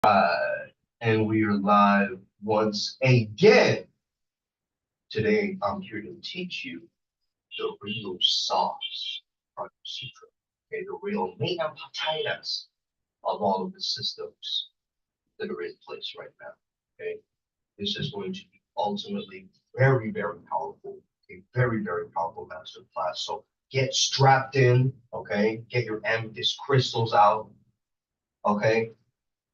And we are live once again. Today, I'm here to teach you the real sauce of Sutra, okay, the real meat and potatoes of all of the systems that are in place right now. Okay, this is going to be ultimately very, very powerful, a very, very powerful master class. So get strapped in, okay, get your amethyst crystals out, okay,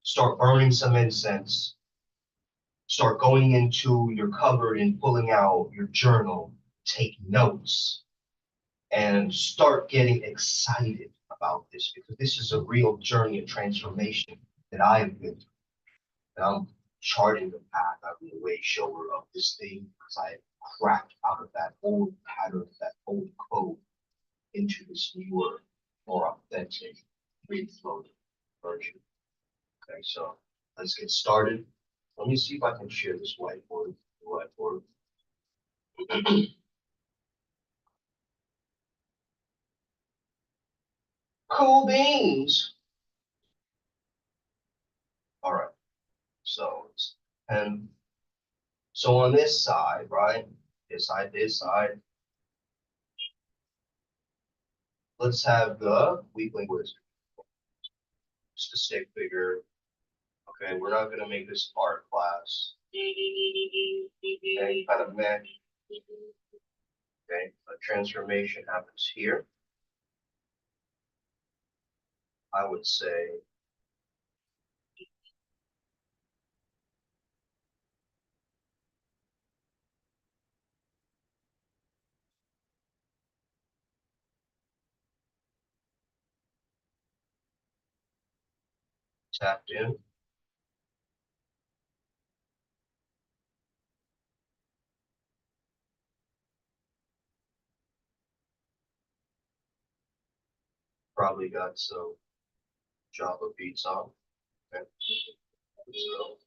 start burning some incense. Start going into your cupboard and pulling out your journal, take notes, and start getting excited about this because this is a real journey of transformation that I've been through. And I'm charting the path. I'm the way shower of this thing because I cracked out of that old pattern, that old code into this newer, more authentic, free-flowing version. Okay, so let's get started. Let me see if I can share this whiteboard. Cool beans. All right. So and so on this side, right? This side. Let's have the Weakling wizard. Just a stick figure. Okay, we're not gonna make this art class. Okay, kind of meh. Okay, a transformation happens here. I would say tapped in. Probably got some Java beats on. Okay. So,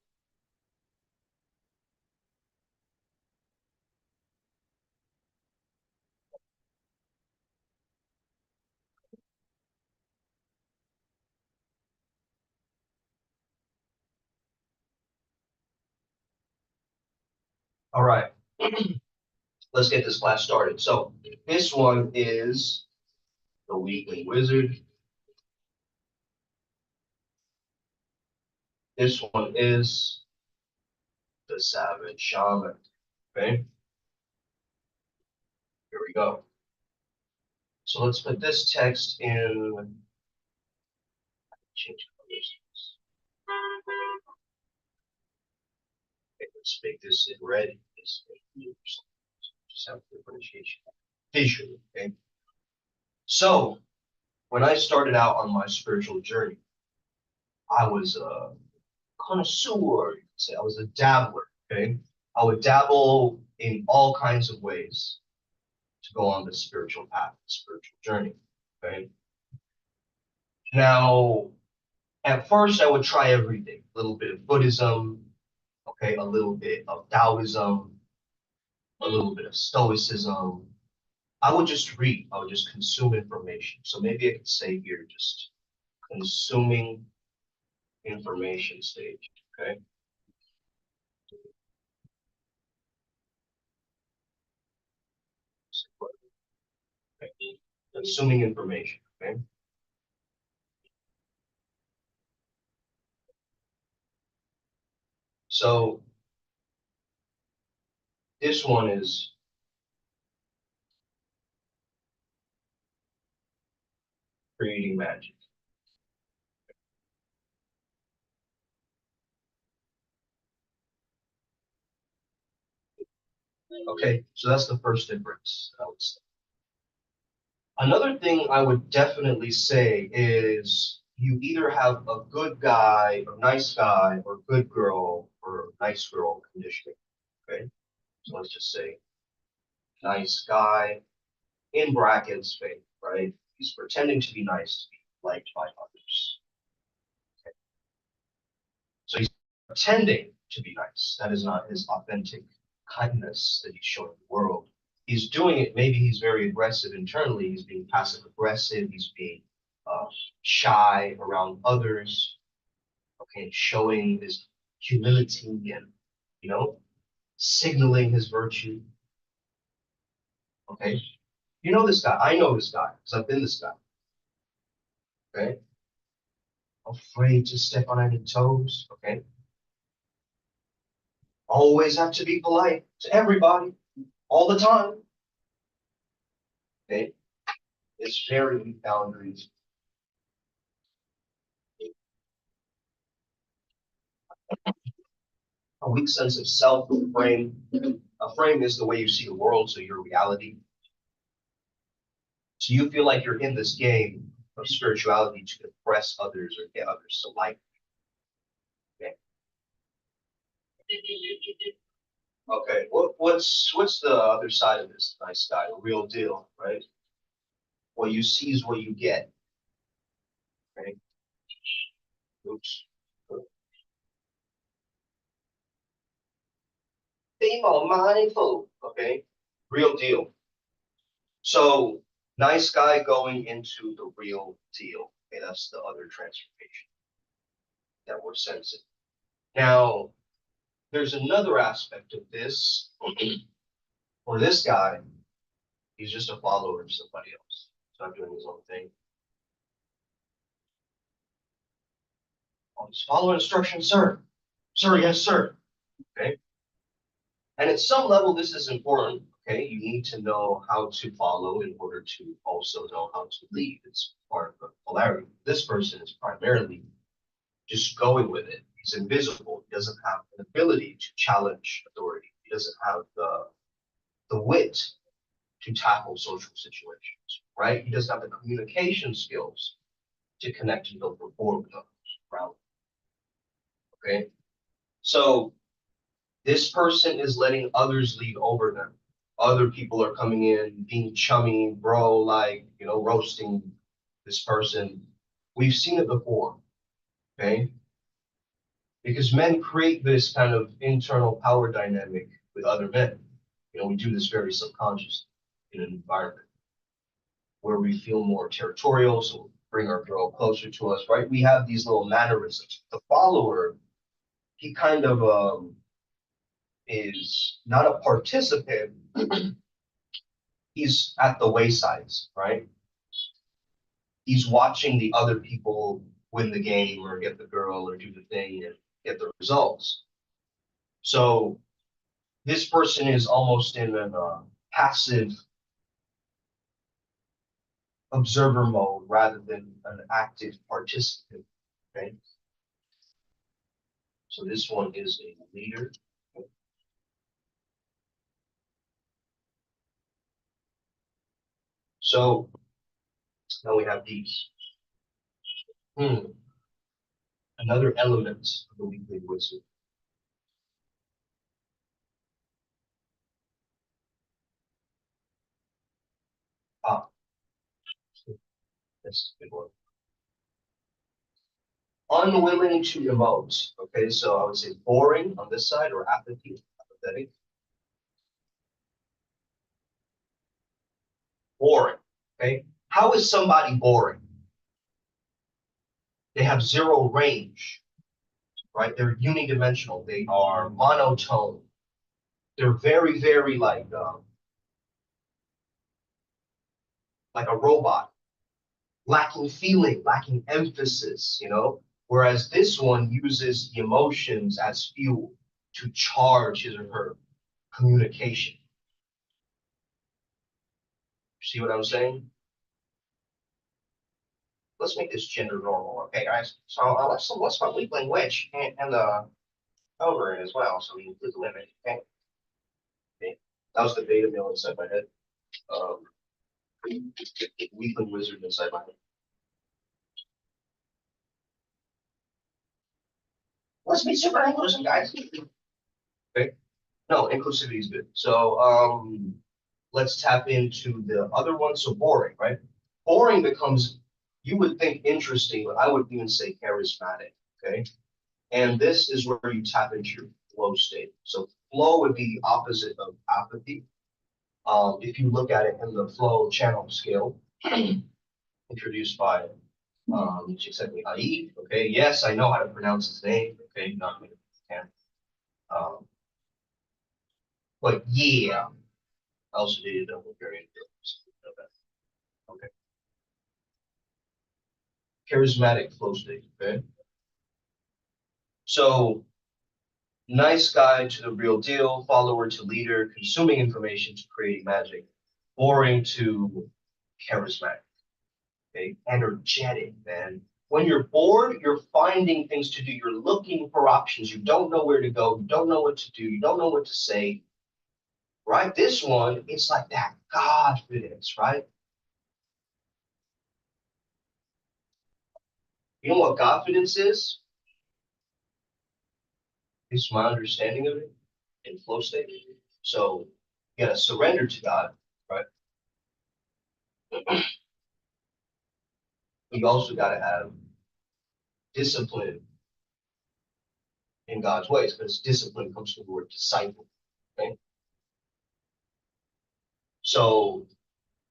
all right. Let's get this class started. So this one is the Weakling wizard. This one is the savage shaman. Okay, here we go. So let's put this text in. Change colors. Okay, let's make this in red. This just have differentiation visually. Okay. So when I started out on my spiritual journey, I was a connoisseur. You could say I was a dabbler. Okay, I would dabble in all kinds of ways to go on the spiritual path, the spiritual journey. Okay. Now, at first, I would try everything. A little bit of Buddhism, okay, a little bit of Taoism, a little bit of Stoicism. I would just read. I would just consume information. So maybe I could say here, just consuming information stage. Okay. Okay. Consuming information. Okay. So this one is creating magic. Okay, so that's the first difference, I would say. Another thing I would definitely say is you either have a good guy or nice guy or good girl or nice girl conditioning. Okay, so let's just say nice guy in brackets, fake, right? He's pretending to be nice to be liked by others. Okay. So he's pretending to be nice. That is not his authentic kindness that he's showing the world. He's doing it. Maybe he's very aggressive internally. He's being passive aggressive. He's being uh, shy around others. okay, showing his humility and, you know, signaling his virtue. Okay, you know this guy. I know this guy because I've been this guy. Okay, afraid to step on any toes. Okay, always have to be polite to everybody all the time. Okay, it's very weak boundaries. A weak sense of self, frame. A frame is the way you see the world, so your reality. So you feel like you're in this game of spirituality to impress others or get others to like you. Okay, what's the other side of this nice guy? The real deal, right? What you see is what you get. Right? Oops. Be more mindful. Okay, real deal. So nice guy going into the real deal. Okay, that's the other transformation that we're sensing. Now, there's another aspect of this. For this guy, he's just a follower of somebody else. He's not doing his own thing. Oh, just follow instructions, sir. Sir, yes, sir. Okay. And at some level, this is important. Okay. You need to know how to follow in order to also know how to lead. It's part of the polarity. This person is primarily just going with it. He's invisible. He doesn't have an ability to challenge authority. He doesn't have the wit to tackle social situations, right? He doesn't have the communication skills to connect and build rapport with others around. Okay. So this person is letting others lead over them. Other people are coming in, being chummy, bro, like, roasting this person. We've seen it before, okay? Because men create this kind of internal power dynamic with other men. We do this very subconsciously in an environment where we feel more territorial, so we bring our girl closer to us, right? We have these little mannerisms. The follower, he kind of is not a participant, he's at the waysides, right? He's watching the other people win the game or get the girl or do the thing and get the results. So this person is almost in a passive observer mode rather than an active participant. Okay. So this one is a leader. So now we have these. Another element of the weakling wisdom. Ah, that's a good one. Unwilling to emote. Okay, so I would say boring on this side or apathy, apathetic. Boring. Okay, how is somebody boring? They have zero range, right? They're unidimensional. They are monotone. They're very, very like a robot, lacking feeling, lacking emphasis. Whereas this one uses the emotions as fuel to charge his or her communication. See what I'm saying? Let's make this gender normal, okay, guys? So let's my weakling witch and the over it as well, so we include the limit. Okay. Okay. That was the beta male inside my head. Um, weakling wizard inside my head. Let's be super inclusive, guys. Okay. No, inclusivity is good. So let's tap into the other one. So boring, right? Boring becomes, you would think interesting, but I would even say charismatic. Okay. And this is where you tap into your flow state. So flow would be the opposite of apathy. If you look at it in the flow channel scale, introduced by She sent me Haid. Okay, yes, I know how to pronounce his name. Okay, not many can. Um, but yeah, I also did a double variant. Okay, charismatic flow state. Okay, so nice guy to the real deal, follower to leader, consuming information to creating magic, boring to charismatic. Okay, energetic, man. When you're bored, you're finding things to do. You're looking for options. You don't know where to go. You don't know what to do. You don't know what to say. Right? This one, it's like that confidence, right? You know what confidence is? It's my understanding of it in flow state. So you gotta surrender to God, right? You also gotta have discipline in God's ways, because discipline comes from the word disciple. Okay. So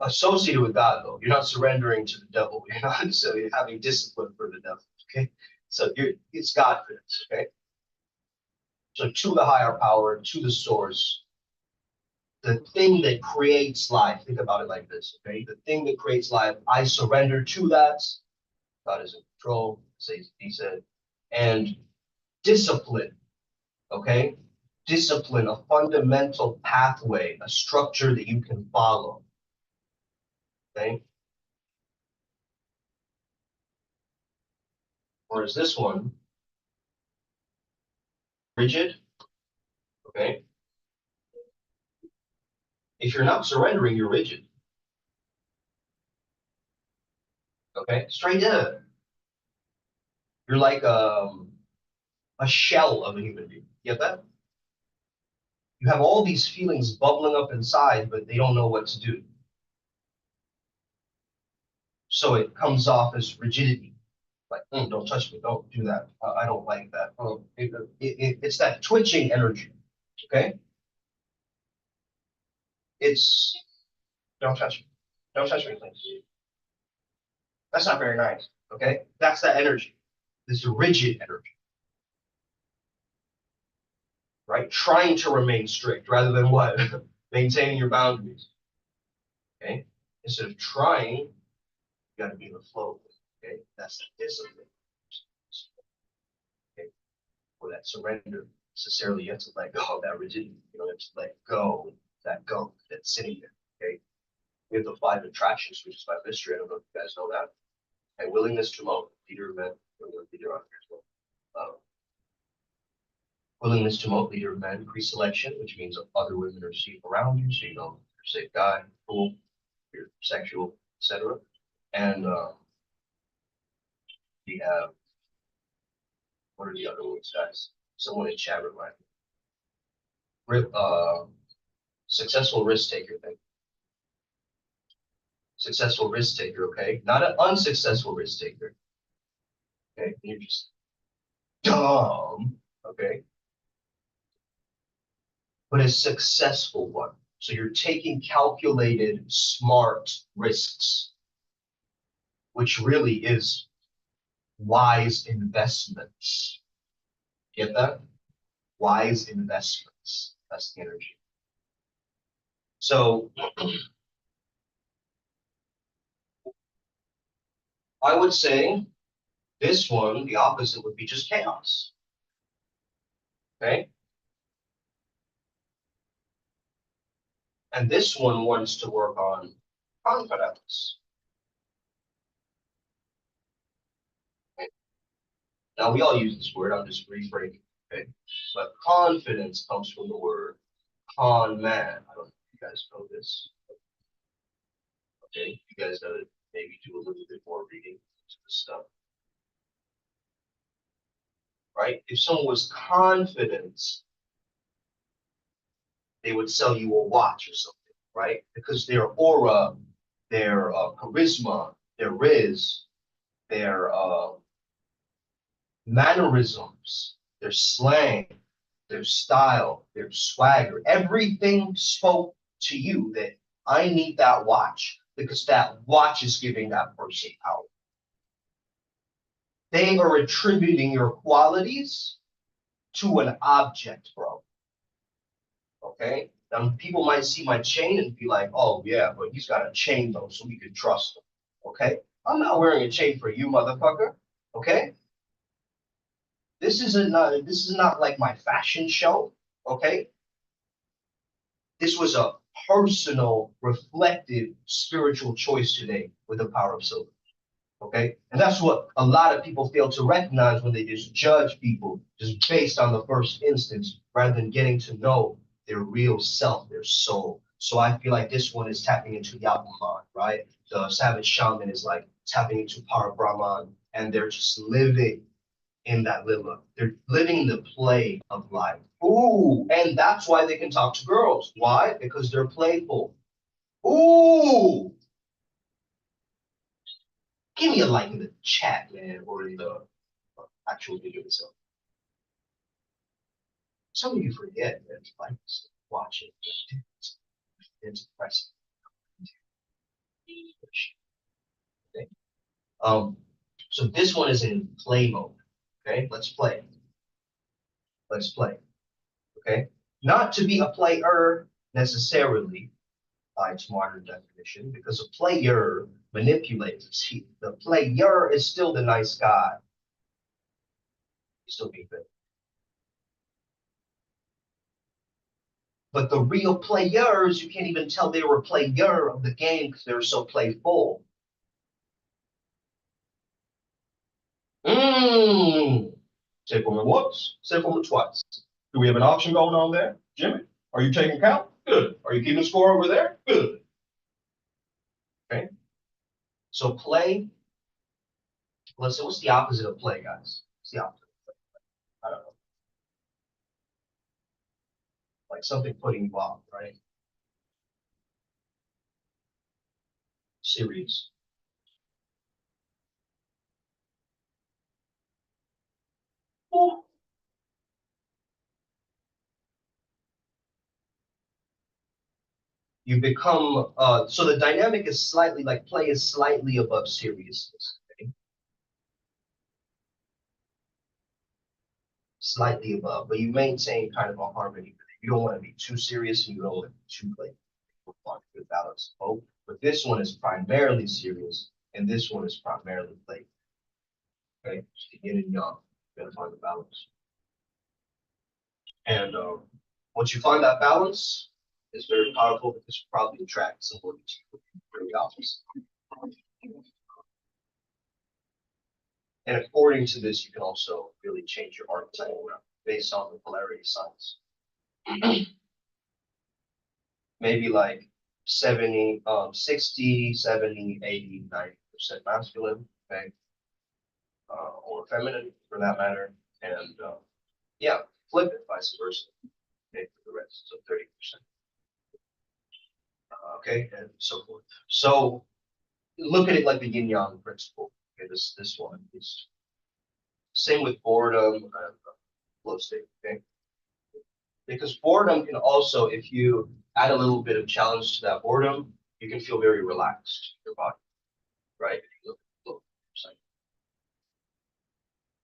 associated with God, though, you're not surrendering to the devil. You're not, so you're having discipline for the devil. Okay. So it's Godfidence. Okay. So to the higher power, to the source, the thing that creates life. Think about it like this. Okay. The thing that creates life, I surrender to that. God is in control, he said. And discipline. Okay. Discipline, a fundamental pathway, a structure that you can follow. Okay. Whereas this one, rigid. Okay. If you're not surrendering, you're rigid. Okay. Straight up. You're like a shell of a human being. You get that? You have all these feelings bubbling up inside, but they don't know what to do. So it comes off as rigidity. Like, don't touch me. Don't do that. I don't like that. It's that twitching energy. Okay. It's don't touch me. Don't touch me, please. That's not very nice. Okay. That's that energy. This rigid energy, right? Trying to remain strict rather than what? Maintaining your boundaries. Okay. Instead of trying, you got to be in the flow. Okay. That's the discipline. Okay. For that surrender, necessarily you have to let go of that rigidity. You have to let go of that gunk that's sitting there. Okay. We have the 5 attractions, which is by mystery. I don't know if you guys know that. And willingness to mold, leader of men, leader on here as well. Willingness to mold, leader of men, pre-selection, which means other women are seen around you, so you know you're a safe guy, cool, you're sexual, etc. And we have, what are the other ones, guys? Someone in chat remind me. Successful risk taker thing. Successful risk taker, okay? Not an unsuccessful risk taker. Okay, you're just dumb, okay? But a successful one. So you're taking calculated, smart risks, which really is wise investments. Get that? Wise investments. That's the energy. So I would say this one, the opposite would be just chaos. Okay? And this one wants to work on confidence. Okay? Now we all use this word, I'm just rephrasing. Okay? But confidence comes from the word con man. I don't know if you guys know this. Okay, you guys gotta maybe do a little bit more reading into this stuff. Right? If someone was confident, they would sell you a watch or something, right? Because their aura, their charisma, their riz, their mannerisms, their slang, their style, their swagger, everything spoke to you that I need that watch because that watch is giving that person power. They are attributing your qualities to an object, bro. Okay? Now, people might see my chain and be like, oh, yeah, but he's got a chain, though, so we can trust him. Okay? I'm not wearing a chain for you, motherfucker. Okay? This is not like my fashion show. Okay? This was a personal, reflective, spiritual choice today with the power of silver. Okay? And that's what a lot of people fail to recognize when they just judge people just based on the first instance rather than getting to know their real self, their soul. So I feel like this one is tapping into the Atman, right? The savage shaman is like tapping into power Brahman, and they're just living in that lila. They're living the play of life. Ooh, and that's why they can talk to girls. Why? Because they're playful. Ooh, give me a like in the chat, man, or in the actual video itself. Some of you forget that it's like watch it. It's impressive. Okay. So this one is in play mode. Okay, let's play. Let's play. Okay. Not to be a player necessarily by its modern definition, because a player manipulates. The player is still the nice guy. He's still being good. But the real players, you can't even tell they were a player of the game because they're so playful. Say for me once, say for me twice. Do we have an auction going on there? Jimmy, are you taking count? Good. Are you keeping score over there? Good. Okay. So play, let's say, what's the opposite of play, guys? What's the opposite of play? I don't know. Like something putting you off, right? Serious. Well, you become, so the dynamic is slightly, like play is slightly above seriousness. Okay? Slightly above, but you maintain kind of a harmony. You don't want to be too serious and you don't want to be too playful. On good balance both. But this one is primarily serious, and this one is primarily playful. Okay, so the yin and yang, you gotta find the balance. And once you find that balance, it's very powerful because you probably attract someone to you very opposite. And according to this, you can also really change your archetype based on the polarity signs. Maybe like 70, 60, 70, 80, 90% masculine, okay? Or feminine for that matter. And yeah, flip it vice versa. Okay, for the rest, so 30%. Okay, and so forth. So look at it like the yin yang principle. Okay, this one is same with boredom and flow state. Okay, because boredom can also, if you add a little bit of challenge to that boredom, you can feel very relaxed in your body, right?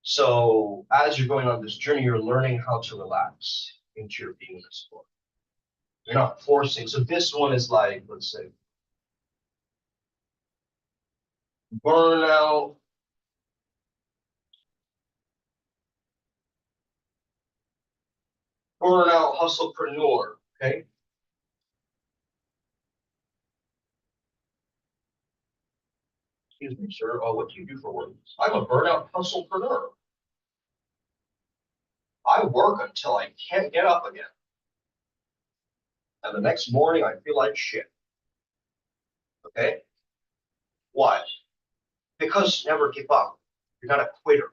So as you're going on this journey, you're learning how to relax into your beingness. You're not forcing. So this one is like, let's say, burnout, hustlepreneur. Okay. Excuse me, sir. Oh, what do you do for work? I'm a burnout hustlepreneur. I work until I can't get up again. And the next morning I feel like shit. Okay. Why? Because you never give up. You're not a quitter.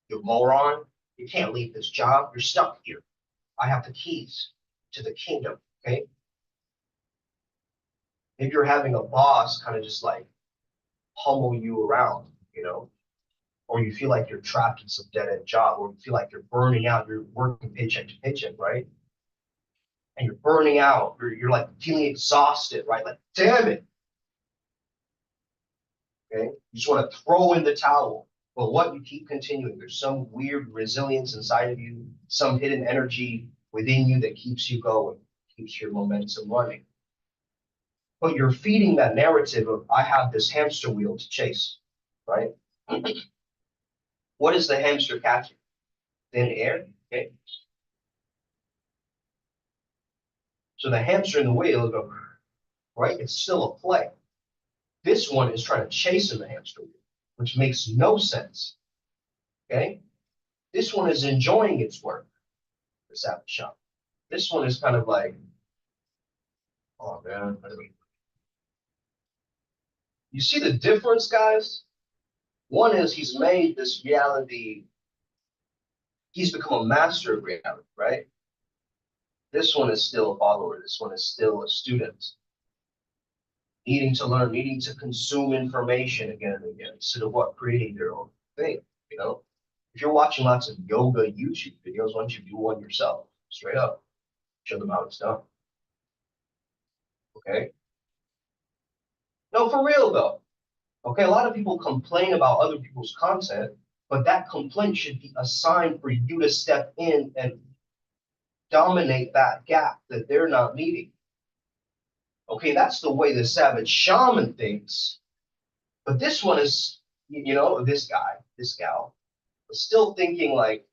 You moron. You can't leave this job. You're stuck here. I have the keys to the kingdom. Okay. If you're having a boss kind of just like pummel you around, or you feel like you're trapped in some dead end job, or you feel like you're burning out, you're working paycheck to paycheck, right? And you're burning out, you're like feeling exhausted, right? Like, damn it. Okay. You just want to throw in the towel. But what you keep continuing, there's some weird resilience inside of you, some hidden energy within you that keeps you going, keeps your momentum running. But you're feeding that narrative of, I have this hamster wheel to chase, right? What is the hamster catching? Thin air, okay? So the hamster in the wheel go, right? It's still a play. This one is trying to chase in the hamster wheel, which makes no sense, okay? This one is enjoying its work, the savage shaman. This one is kind of like, oh man, you see the difference, guys? One is he's made this reality, he's become a master of reality, right? This one is still a follower. This one is still a student, needing to learn, needing to consume information again and again, instead of what, creating their own thing, you know? If you're watching lots of yoga YouTube videos, why don't you do one yourself, straight up? Show them how it's done, okay? No, for real though. Okay, a lot of people complain about other people's content, but that complaint should be a sign for you to step in and dominate that gap that they're not meeting. Okay, that's the way the savage shaman thinks. But this one is, you know, this guy, this gal, is still thinking like,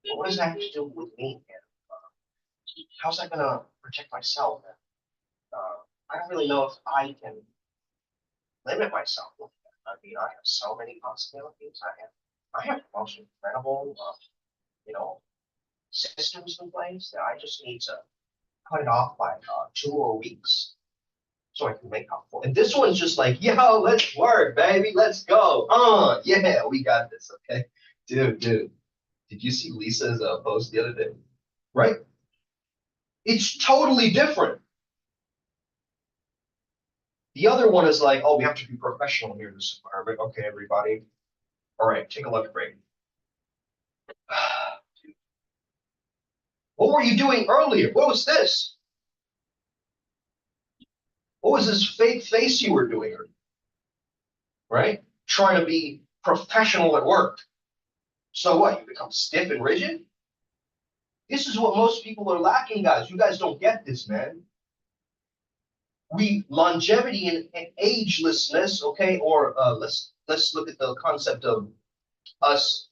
well, what does that have to do with me? How's that gonna protect myself? I don't really know if I can limit myself. I mean, I have so many possibilities. I have the most incredible, you know, systems in place that I just need to cut it off by 2 more weeks so I can make up for it. And this one's just like, yo, let's work, baby, let's go. Yeah, we got this, okay? Dude, did you see Lisa's post the other day? Right? It's totally different. The other one is like, oh, we have to be professional here in this environment. Okay, everybody. All right, take a lunch break. What were you doing earlier? What was this? What was this fake face you were doing? Right? Trying to be professional at work. So what? You become stiff and rigid? This is what most people are lacking, guys. You guys don't get this, man. Longevity and agelessness, okay, or let's look at the concept of us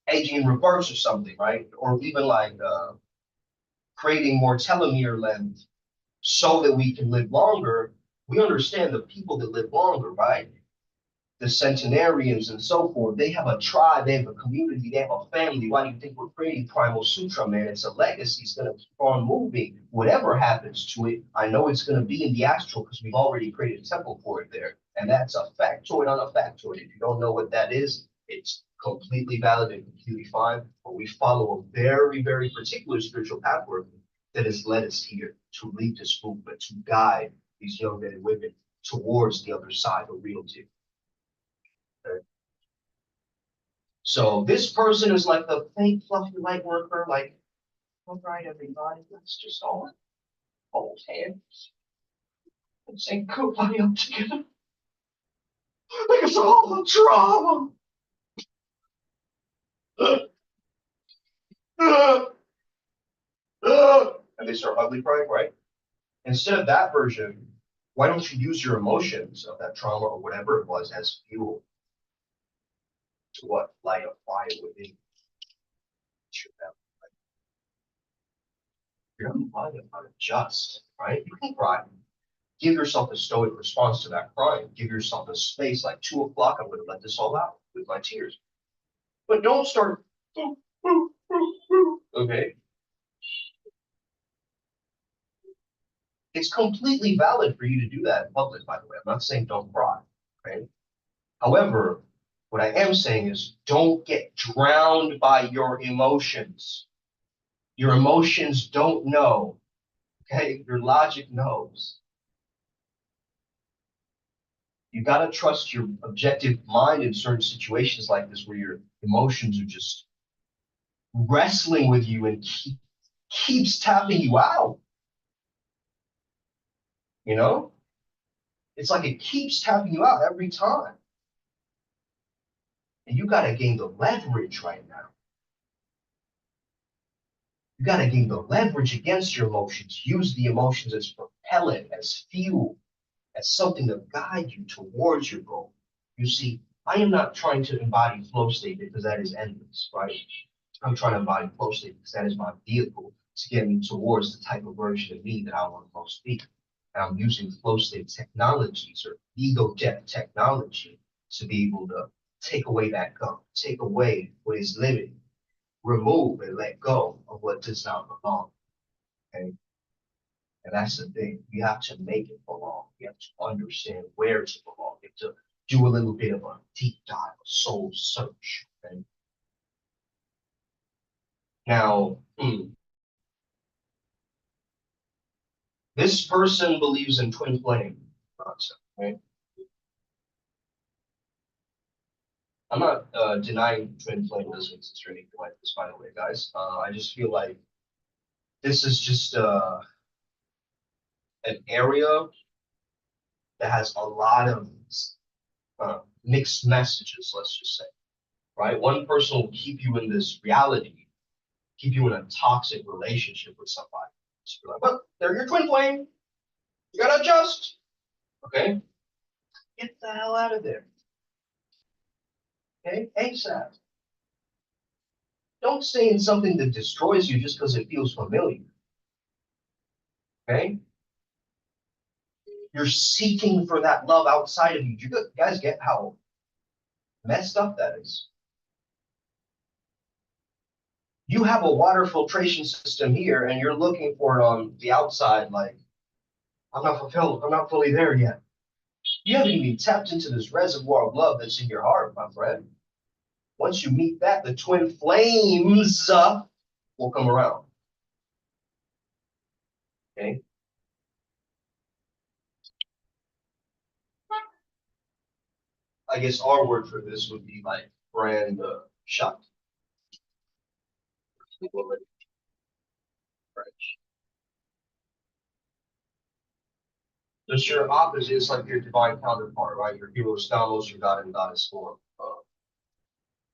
aging in reverse or something, right? Or even like creating more telomere length so that we can live longer. We understand the people that live longer, right? The centenarians and so forth, they have a tribe, they have a community, they have a family. Why do you think we're creating Primal Sutra, man? It's a legacy. It's going to keep on moving. Whatever happens to it, I know it's going to be in the astral because we've already created a temple for it there. And that's a factoid on a factoid. If you don't know what that is, it's completely valid and completely fine. But we follow a very, very particular spiritual pathway that has led us here to lead this movement, to guide these young men and women towards the other side of reality. Okay. So this person is like the fake fluffy light worker, like, all right, everybody, let's just all hold hands and say goodbye up together. Like it's all a drama. And they start ugly crying, right? Instead of that version, why don't you use your emotions of that trauma or whatever it was as fuel to what? Light a fire within you. You're not unjust, right? You can cry. Give yourself a stoic response to that crying. Give yourself a space like 2 o'clock. I'm going to let this all out with my tears. But don't start, okay? It's completely valid for you to do that in public, by the way. I'm not saying don't cry, okay? However, what I am saying is don't get drowned by your emotions. Your emotions don't know, okay? Your logic knows. You got to trust your objective mind in certain situations like this where your emotions are just wrestling with you and keeps tapping you out. You know, it's like it keeps tapping you out every time. And you got to gain the leverage right now. You got to gain the leverage against your emotions. Use the emotions as propellant, as fuel, as something to guide you towards your goal. You see, I am not trying to embody flow state because that is endless, right? I'm trying to embody flow state because that is my vehicle to get me towards the type of version of me that I want to most be. And I'm using flow state technologies or ego death technology to be able to take away that gunk, take away what is limiting, remove and let go of what does not belong. Okay? And that's the thing. You have to make it belong. You have to understand where to belong. You have to do a little bit of a deep dive, a soul search. Okay? Now, this person believes in twin flame concept, right? I'm not denying twin flame doesn't exist or anything like this, by the way, guys. I just feel like this is just an area that has a lot of mixed messages, let's just say, right? One person will keep you in this reality, keep you in a toxic relationship with somebody. So you're like, well, they're your twin flame. You gotta adjust. Okay? Get the hell out of there. Okay? ASAP. Don't stay in something that destroys you just because it feels familiar. Okay? You're seeking for that love outside of you. Do you guys get how messed up that is? You have a water filtration system here and you're looking for it on the outside, like, I'm not fulfilled, I'm not fully there yet. You haven't even tapped into this reservoir of love that's in your heart, my friend. Once you meet that, the twin flames will come around. Okay? I guess our word for this would be like brand shocked. Just your opposite is like your divine counterpart, right? Your hero stamos, your god and goddess form.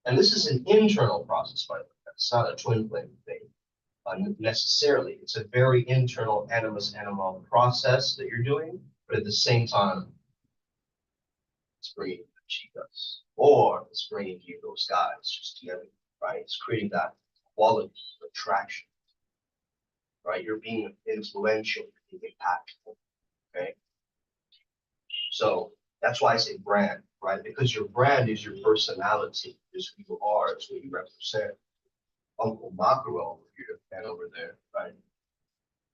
And this is an internal process, by the way. It's not a twin flame thing necessarily. It's a very internal animus animal process that you're doing, but at the same time, it's bringing the chicas, or it's bringing you those guys just together, right? It's creating that quality of attraction, right? You're being influential, you're being impactful, okay? So that's why I say brand, right? Because your brand is your personality, is who you are, it's what you represent. Uncle Makara over here and over there, right?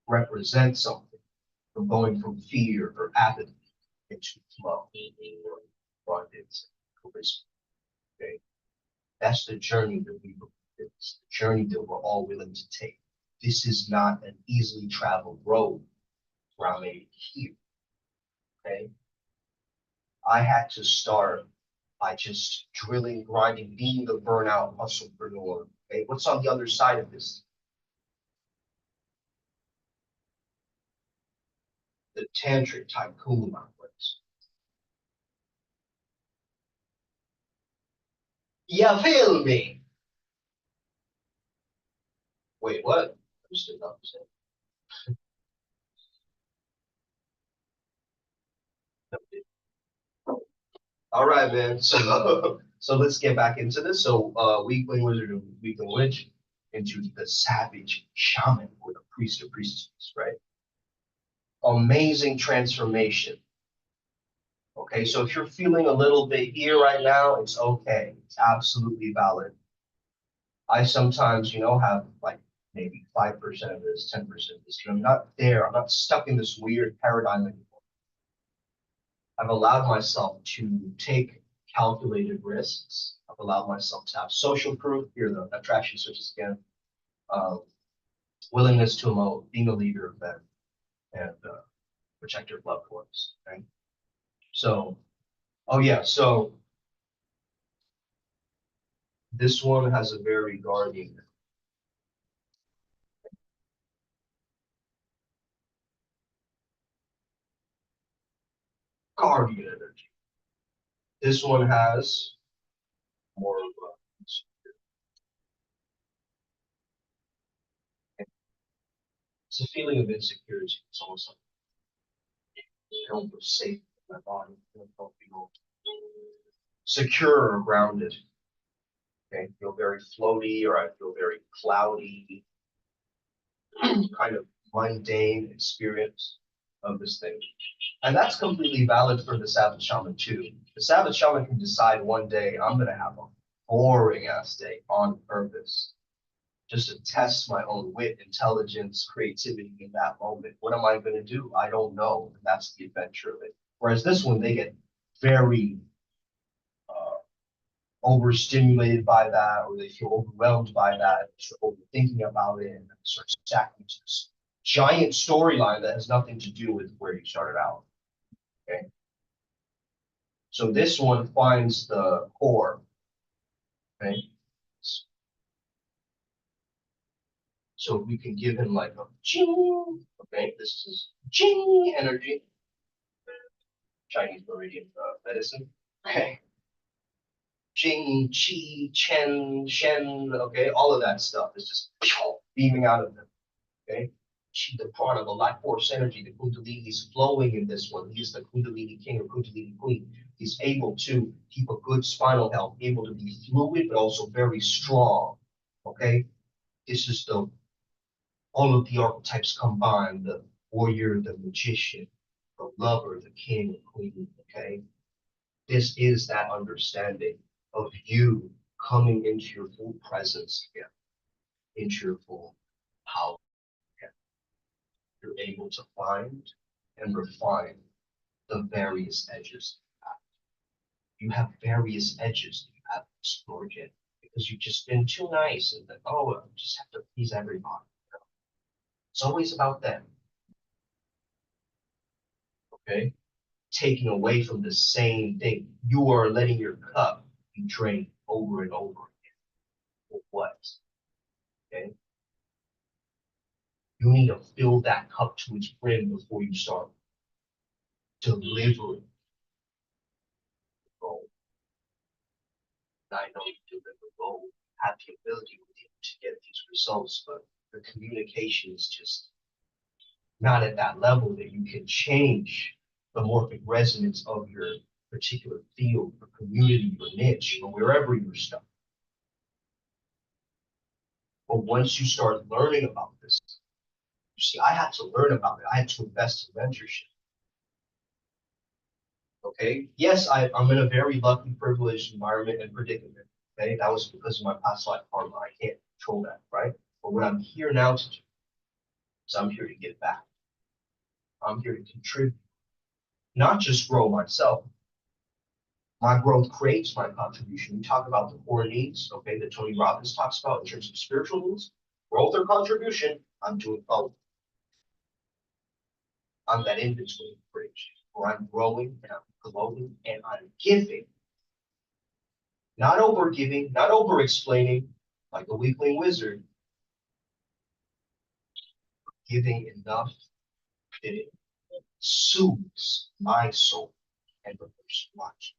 Represent something from going from fear or apathy into flow or abundance, charisma. Okay, that's the journey that it's the journey that we're all willing to take. This is not an easily traveled road where I made it here. Okay, I had to start by just drilling, grinding, being the burnout hustlepreneur. Okay, what's on the other side of this? The tantric tycoon, my friends. You feel me? Wait, what? I'm still not saying. All right, man. So let's get back into this. So Weakling Wizard and Weakling Witch into the savage shaman or the priest or priestess, right? Amazing transformation. Okay, so if you're feeling a little bit here right now, it's okay. It's absolutely valid. I sometimes, have like maybe 5% of this, 10% of this. I'm not there. I'm not stuck in this weird paradigm anymore. I've allowed myself to take calculated risks. I've allowed myself to have social proof, here the attraction switches again, willingness to emote, being a leader of them, and protect your loved ones. Okay? So, oh yeah, so this one has a very guardian energy. This one has more of it's a feeling of insecurity. It's almost like I don't feel safe in my body. I don't feel secure or grounded. Okay, I feel very floaty, or I feel very cloudy, kind of mundane experience of this thing. And that's completely valid for the Savage Shaman too. The Savage Shaman can decide one day, I'm gonna have a boring ass day on purpose, just to test my own wit, intelligence, creativity in that moment. What am I gonna do? I don't know. And that's the adventure of it. Whereas this one, they get very overstimulated by that, or they feel overwhelmed by that, start overthinking about it, and start stacking into this giant storyline that has nothing to do with where you started out. Okay. So this one finds the core. Okay. So we can give him like a ching. Okay, this is ching energy. Chinese meridian medicine. Okay. Jing, Qi, Chen, Shen, okay, all of that stuff is just beaming out of them. Okay. Qi, the prana, the life force energy, the Kundalini is flowing in this one. He is the Kundalini king or Kundalini queen. He's able to keep a good spinal health, able to be fluid, but also very strong. Okay. This is the all of the archetypes combined, the warrior, the magician, the lover, the king, the queen. Okay. This is that understanding of you coming into your full presence again, into your full power again. You're able to find and refine the various edges you have. You have various edges that you haven't explored yet because you've just been too nice and then, oh, I just have to please everybody. It's always about them, okay? Taking away from the same thing. You are letting your cup be drained over and over again. For what? Okay? You need to fill that cup to its brim before you start delivering the goal. And I know you deliver gold, have the ability within to get these results, but the communication is just not at that level that you can change the morphic resonance of your particular field, your community, your niche, or wherever you're stuck. But once you start learning about this, you see, I had to learn about it. I had to invest in mentorship. Okay. Yes, I'm in a very lucky, privileged environment and predicament. Okay. That was because of my past life karma. I can't control that, right? But what I'm here now to do is I'm here to give back. I'm here to contribute, not just grow myself. My growth creates my contribution. We talk about the core needs, okay, that Tony Robbins talks about in terms of spiritual needs, growth or contribution. I'm doing both. I'm that in-between bridge where I'm growing and I'm glowing and I'm giving. Not over giving, not over explaining like a weakling wizard, giving enough that it soothes my soul and the person watching.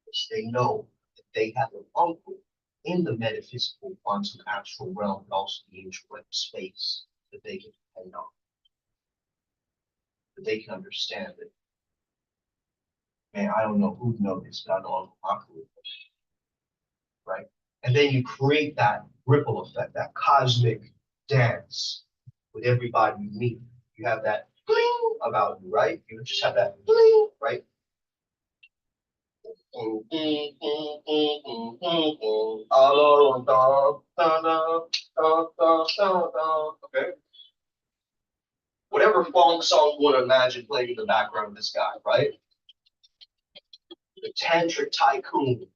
Because they know that they have an uncle in the metaphysical quantum astral realm, but also the angel realm space that they can depend on. That they can understand that, man, I don't know who knows this, but I know Uncle Makara, right? And then you create that ripple effect, that cosmic dance with everybody you meet. You have that bling about you, right? You just have that bling, right? Okay. Whatever funk song you want to imagine playing in the background of this guy, right? The tantric tycoon.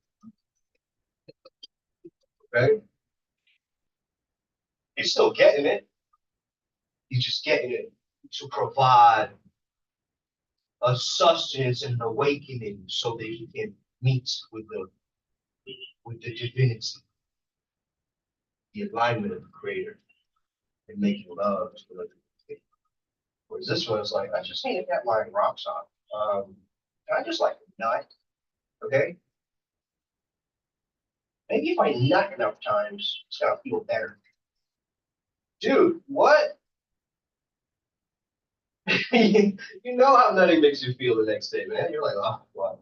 Okay. He's still getting it. He's just getting it to provide a sustenance and an awakening so that he can meet with the divinity, the alignment of the creator, and making love to the living. Whereas this one is like, I just need to get my rocks on. I just like a nut, okay? Maybe if I nut enough times, it's gonna feel better. Dude, what? You know how nutting makes you feel the next day, man. You're like, oh, what?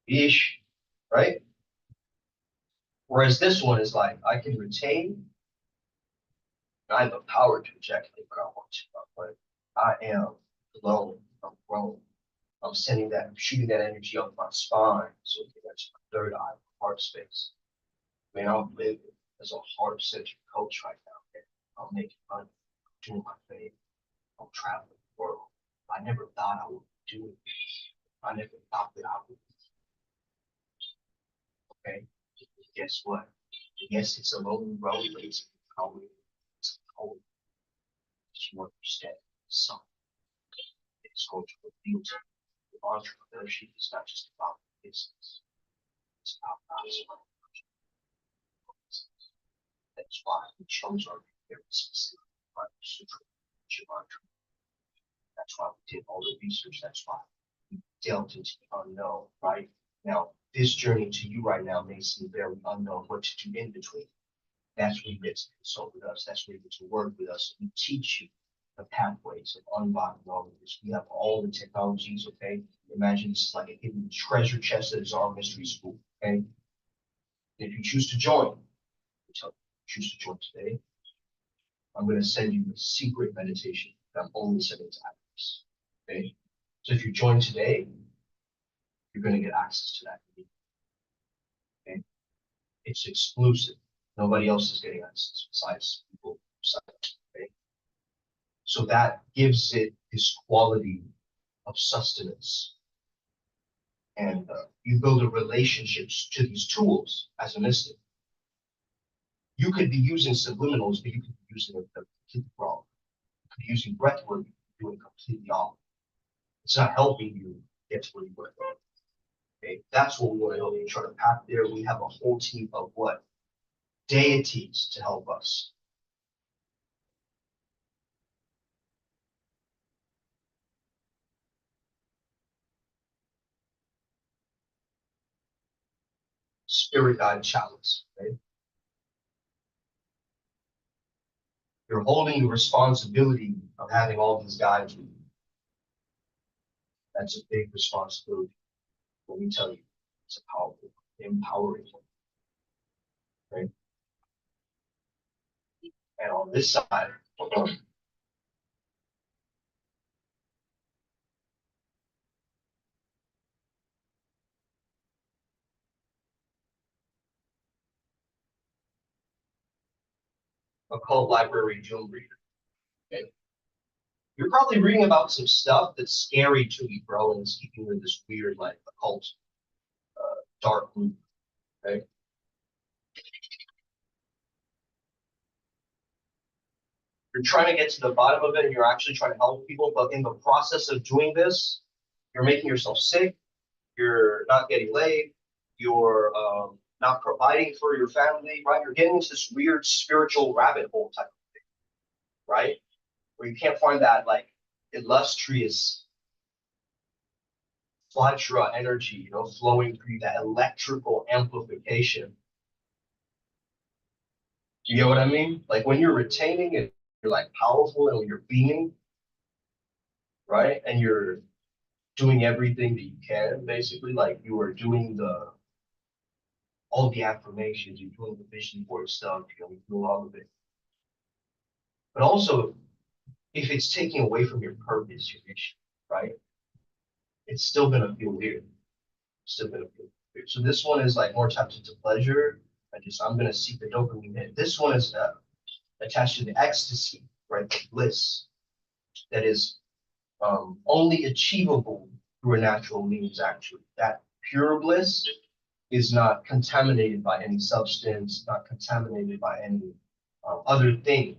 Ish, right? Whereas this one is like, I can retain, I have the power to eject when I want to. But I am alone. I'm grown. I'm sending that, shooting that energy up my spine, so it gets my third eye, heart space. I mean, I'm living as a heart-centered coach right now. Man. I'm making money, I'm doing my thing, I'm traveling the world. I never thought I would do it. I never thought that I would. Okay, guess what? Yes, it's a lonely road, but it's empowering. It's empowering. You understand something. It's going to reveal to you. Entrepreneurship is not just about business. It's about God's business. That's why we chose our very specific Sutra, Shaman. That's why we did all the research. That's why we delved into the unknown, right? Now, this journey to you right now may seem very unknown what to do in between. That's where you get to consult with us. That's where you get to work with us. We teach you the pathways of unlocking all of this. We have all the technologies, okay? Imagine this is like a hidden treasure chest that is our mystery school, okay? And if you choose to join, choose to join today, I'm going to send you a secret meditation that I'm only sending to actors, okay? So if you join today, you're going to get access to that, okay? It's exclusive. Nobody else is getting access besides people who okay? So that gives it this quality of sustenance. And you build a relationships to these tools as a mystic. You could be using subliminals, but you could be using them completely wrong. You could be using breath work, doing completely off. It's not helping you get to where you want to go. Okay, that's what we want to help you try to path there. We have a whole team of what? Deities to help us. Spirit guide chalice, right? You're holding the responsibility of having all these guides with you. That's a big responsibility. Let me tell you, it's a powerful, empowering, right? And on this side, occult library doom reader. Okay? You're probably reading about some stuff that's scary to you, bro, and it's keeping you in this weird, like, occult, dark loop. Okay? You're trying to get to the bottom of it, and you're actually trying to help people, but in the process of doing this, you're making yourself sick. You're not getting laid. You're not providing for your family, right? You're getting into this weird spiritual rabbit hole type of thing, right? Where you can't find that like illustrious Vajra energy, you know, flowing through that electrical amplification. You get what I mean? Like when you're retaining it, you're like powerful, and when you're beaming, right? And you're doing everything that you can, basically, like you are doing the all the affirmations, you're doing the vision board stuff, you're doing all of it. But also, if it's taking away from your purpose, your mission, right? It's still gonna feel weird. Still gonna feel weird. So this one is like more tapped into pleasure. I'm gonna seek the dopamine hit. This one is attached to the ecstasy, right? The bliss that is only achievable through a natural means. Actually, that pure bliss is not contaminated by any substance, not contaminated by any other thing.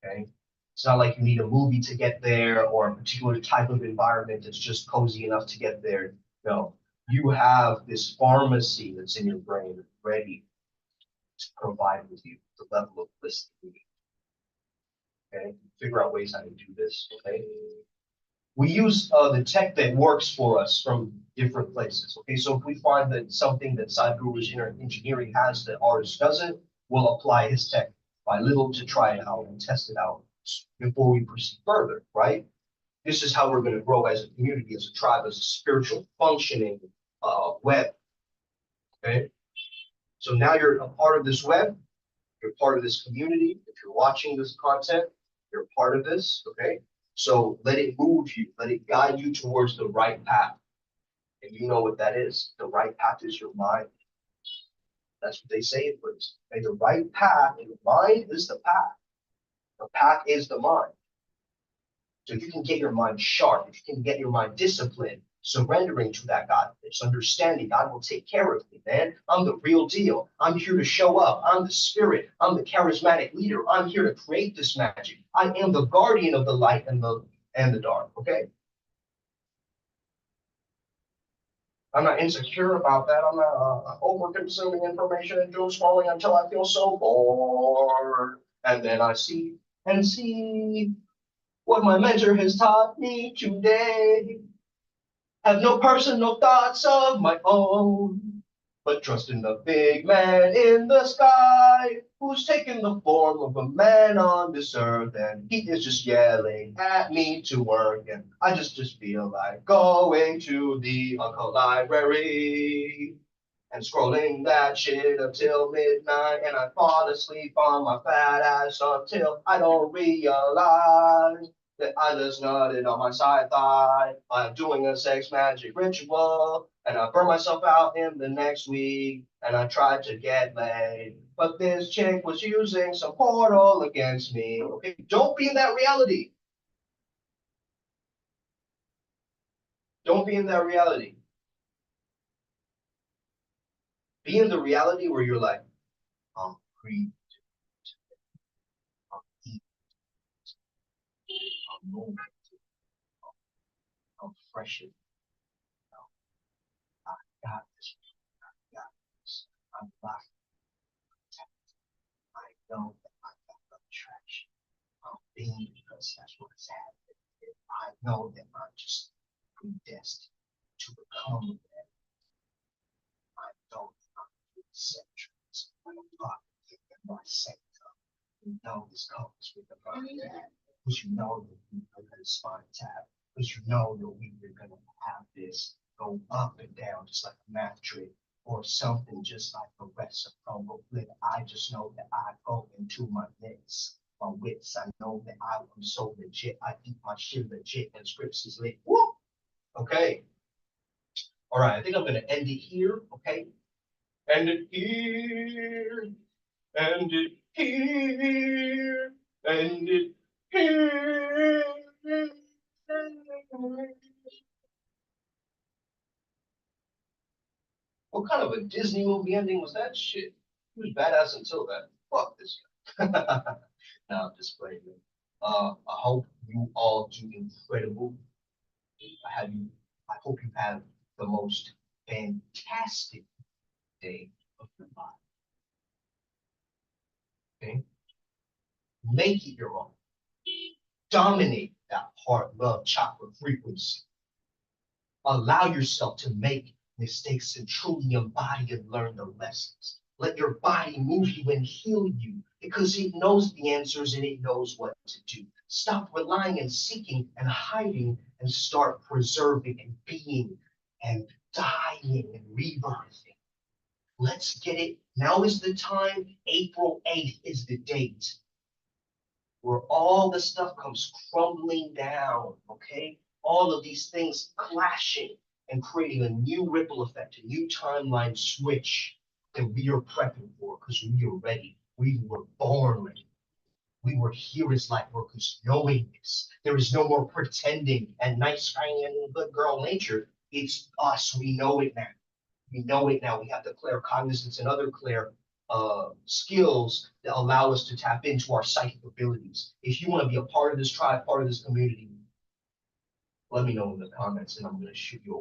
Okay, it's not like you need a movie to get there or a particular type of environment that's just cozy enough to get there. No, you have this pharmacy that's in your brain ready to provide with you the level of bliss that you need. Okay, figure out ways how to do this. Okay, We use the tech that works for us from different places. Okay, so if we find that something that Sadhguru's inner engineering has that ours doesn't, we'll apply his tech by little to try it out and test it out before we proceed further, right? This is how we're going to grow as a community, as a tribe, as a spiritual functioning web. Okay, so now you're a part of this web, you're part of this community. If you're watching this content, you're part of this. Okay, so let it move you, let it guide you towards the right path. And you know what that is. The right path is your mind. That's what they say it was. And the right path, and the mind is the path. The path is the mind. So if you can get your mind sharp, if you can get your mind disciplined, surrendering to that God, it's understanding God will take care of me, man. I'm the real deal. I'm here to show up. I'm the spirit. I'm the charismatic leader. I'm here to create this magic. I am the guardian of the light and the dark. Okay. I'm not insecure about that. I'm not over-consuming information and doom scrolling until I feel so bored. And then I see what my mentor has taught me today. Have no personal thoughts of my own, but trust in the big man in the sky, who's taken the form of a man on this earth, and he is just yelling at me to work, and I just feel like going to the Uncle Library and scrolling that shit until midnight, and I fall asleep on my fat ass until I don't realize that I just nutted on my side thigh. I'm doing a sex magic ritual, and I burn myself out in the next week, and I tried to get laid, but this chick was using some portal against me. Okay, don't be in that reality. Don't be in that reality. Be in the reality where you're like, I'm free, I'm eating, I'm moving, I'm fresh. I got this. I got this. I'm locked. I know that I got the attraction. I'm being because that's what's happening. I know that I'm just predestined to become that. I know that I'm centuries when I'm locked in my sector. You know this comes with the mind that. Because you know that we are going to spine tap. Because you know that we are going to have this go up and down just like a math trick or something just like a reciprocal flip. I just know that I go into my wits. I know that I am so legit. I eat my shit legit and scripts is lit. Woo! Okay. All right. I think I'm going to end it here. Okay. End it here. End it here. End it here. What kind of a Disney movie ending was that shit? He was badass until then. Fuck this guy. No, I'm just playing. I hope you all do incredible. I hope you have the most fantastic day of your life. Okay? Make it your own. Dominate that heart, love, chakra frequency. Allow yourself to make mistakes and truly embody and learn the lessons. Let your body move you and heal you because it knows the answers and it knows what to do. Stop relying and seeking and hiding and start preserving and being and dying and rebirthing. Let's get it. Now is the time. April 8th is the date where all the stuff comes crumbling down, okay? All of these things clashing and creating a new ripple effect, a new timeline switch that we are prepping for because we are ready. We were born ready. We were here as light workers knowing this. There is no more pretending and nice and good girl nature. It's us. We know it now. We know it now. We have the clear cognizance and other clear skills that allow us to tap into our psychic abilities. If you want to be a part of this tribe, part of this community, let me know in the comments and I'm going to shoot you